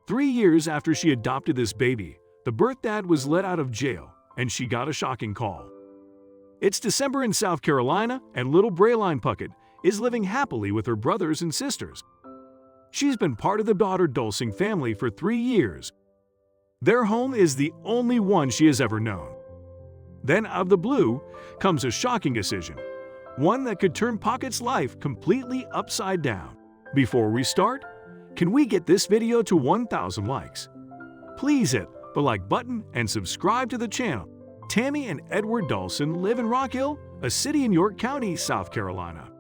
3 years after she adopted this baby, the birth dad was let out of jail, and she got a shocking call. It's December in South Carolina, and little Brayleyn Puckett is living happily with her brothers and sisters. She's been part of the daughter Dulsing family for 3 years. Their home is the only one she has ever known. Then, out of the blue, comes a shocking decision, one that could turn Puckett's life completely upside down. Before we start, can we get this video to 1,000 likes? Please hit the like button and subscribe to the channel. Tammy and Edward Dulsing live in Rock Hill, a city in York County, South Carolina.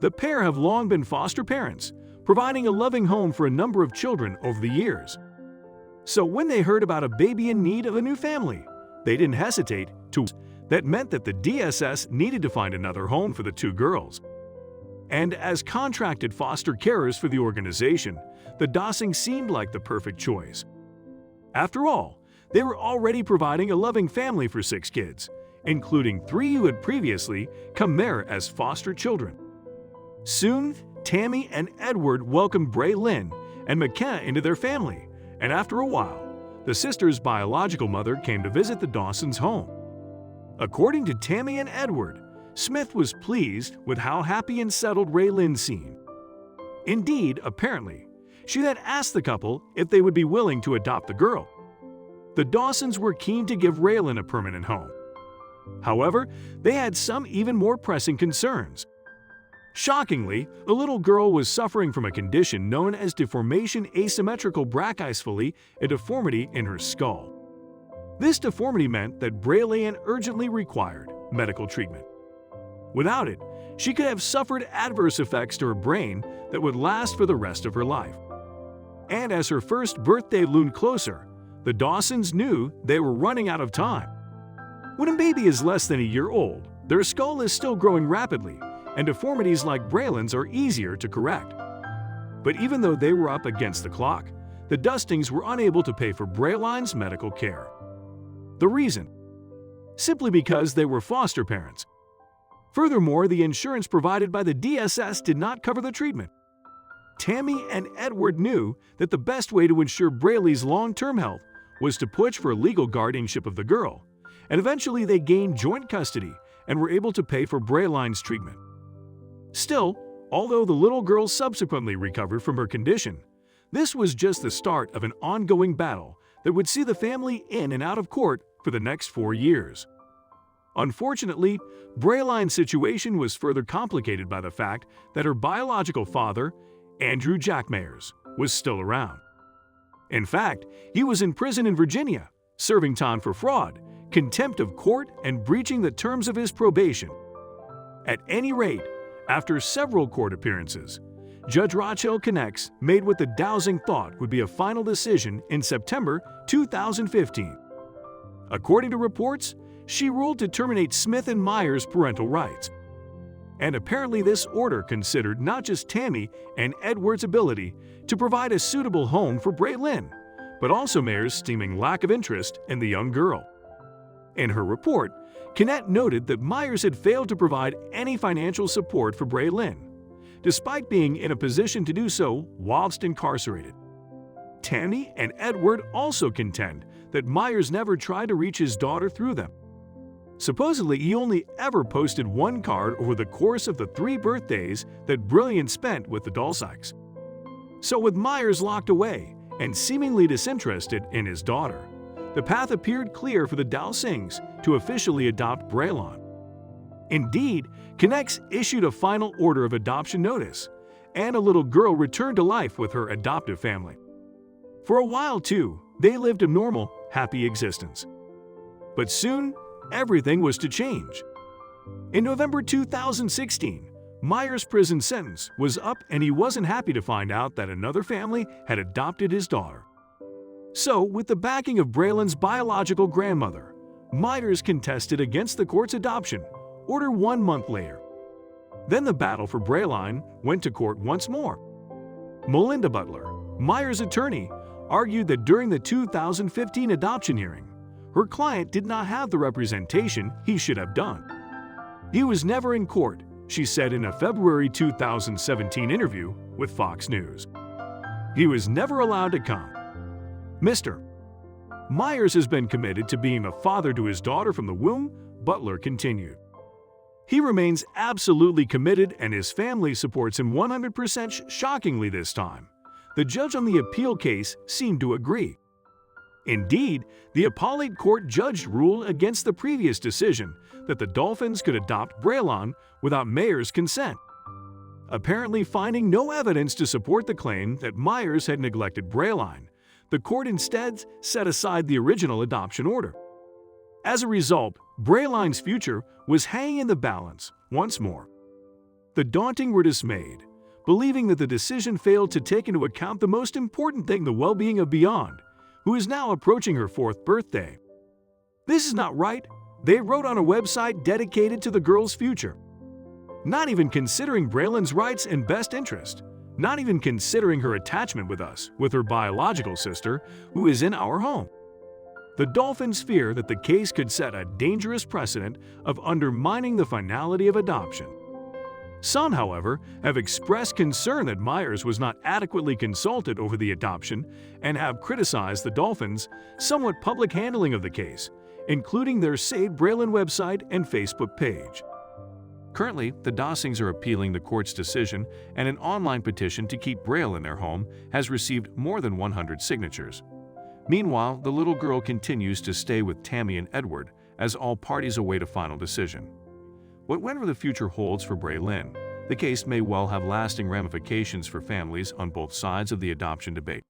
The pair have long been foster parents, providing a loving home for a number of children over the years. So when they heard about a baby in need of a new family, they didn't hesitate to. That meant that the DSS needed to find another home for the two girls. And as contracted foster carers for the organization, the Dulsing seemed like the perfect choice. After all, they were already providing a loving family for 6 kids, including 3 who had previously come there as foster children. Soon, Tammy and Edward welcomed Brayleyn and McKenna into their family, and after a while, the sisters' biological mother came to visit the Dulsings' home. According to Tammy and Edward, Smith was pleased with how happy and settled Brayleyn seemed. Indeed, apparently, she then asked the couple if they would be willing to adopt the girl. The Dulsings were keen to give Brayleyn a permanent home. However, they had some even more pressing concerns. Shockingly, the little girl was suffering from a condition known as deformation asymmetrical brachycephaly, a deformity in her skull. This deformity meant that Brayleyn urgently required medical treatment. Without it, she could have suffered adverse effects to her brain that would last for the rest of her life. And as her first birthday loomed closer, the Dulsings knew they were running out of time. When a baby is less than a year old, their skull is still growing rapidly, and deformities like Brayleyn's are easier to correct. But even though they were up against the clock, the Dulsings were unable to pay for Brayleyn's medical care. The reason? Simply because they were foster parents. Furthermore, the insurance provided by the DSS did not cover the treatment. Tammy and Edward knew that the best way to ensure Brayleyn's long-term health was to push for legal guardianship of the girl, and eventually they gained joint custody and were able to pay for Brayleyn's treatment. Still, although the little girl subsequently recovered from her condition, this was just the start of an ongoing battle that would see the family in and out of court for the next 4 years. Unfortunately, Brayleyn's situation was further complicated by the fact that her biological father, Andrew Jack Mayers, was still around. In fact, he was in prison in Virginia, serving time for fraud, contempt of court, and breaching the terms of his probation. At any rate, after several court appearances, Judge Rachel Connects made what the Dulsing thought would be a final decision in September 2015. According to reports, she ruled to terminate Smith and Myers' parental rights. And apparently this order considered not just Tammy and Edward's ability to provide a suitable home for Brayleyn, but also Mayers' seeming lack of interest in the young girl. In her report, Connect noted that Myers had failed to provide any financial support for Brayleyn, despite being in a position to do so whilst incarcerated. Tammy and Edward also contend that Myers never tried to reach his daughter through them. Supposedly, he only ever posted one card over the course of the 3 birthdays that Brayleyn spent with the Dulsings. So with Myers locked away and seemingly disinterested in his daughter, the path appeared clear for the Dulsings to officially adopt Brayleyn. Indeed, Connects issued a final order of adoption notice, and a little girl returned to life with her adoptive family. For a while, too, they lived a normal, happy existence. But soon, everything was to change. In November 2016, Myers' prison sentence was up, and he wasn't happy to find out that another family had adopted his daughter. So, with the backing of Brayleyn's biological grandmother, Myers contested against the court's adoption order 1 month later. Then the battle for Brayleyn went to court once more. Melinda Butler, Myers' attorney, argued that during the 2015 adoption hearing, her client did not have the representation he should have done. He was never in court, she said in a February 2017 interview with Fox News. He was never allowed to come. Mr. Myers has been committed to being a father to his daughter from the womb, Butler continued. He remains absolutely committed and his family supports him 100%. Shockingly this time, the judge on the appeal case seemed to agree. Indeed, the appellate court judge ruled against the previous decision that the Dolphins could adopt Brayleyn without Myers' consent, apparently finding no evidence to support the claim that Myers had neglected Brayleyn. The court instead set aside the original adoption order. As a result, Brayleyn's future was hanging in the balance once more. The Daunting were dismayed, believing that the decision failed to take into account the most important thing, the well-being of Beyond, who is now approaching her 4th birthday. This is not right, they wrote on a website dedicated to the girl's future. Not even considering Brayleyn's rights and best interest. Not even considering her attachment with us, with her biological sister, who is in our home. The Dolphins fear that the case could set a dangerous precedent of undermining the finality of adoption. Some, however, have expressed concern that Myers was not adequately consulted over the adoption and have criticized the Dolphins' somewhat public handling of the case, including their Save Brayleyn website and Facebook page. Currently, the Dulsings are appealing the court's decision, and an online petition to keep Brayleyn in their home has received more than 100 signatures. Meanwhile, the little girl continues to stay with Tammy and Edward as all parties await a final decision. Whatever the future holds for Brayleyn, the case may well have lasting ramifications for families on both sides of the adoption debate.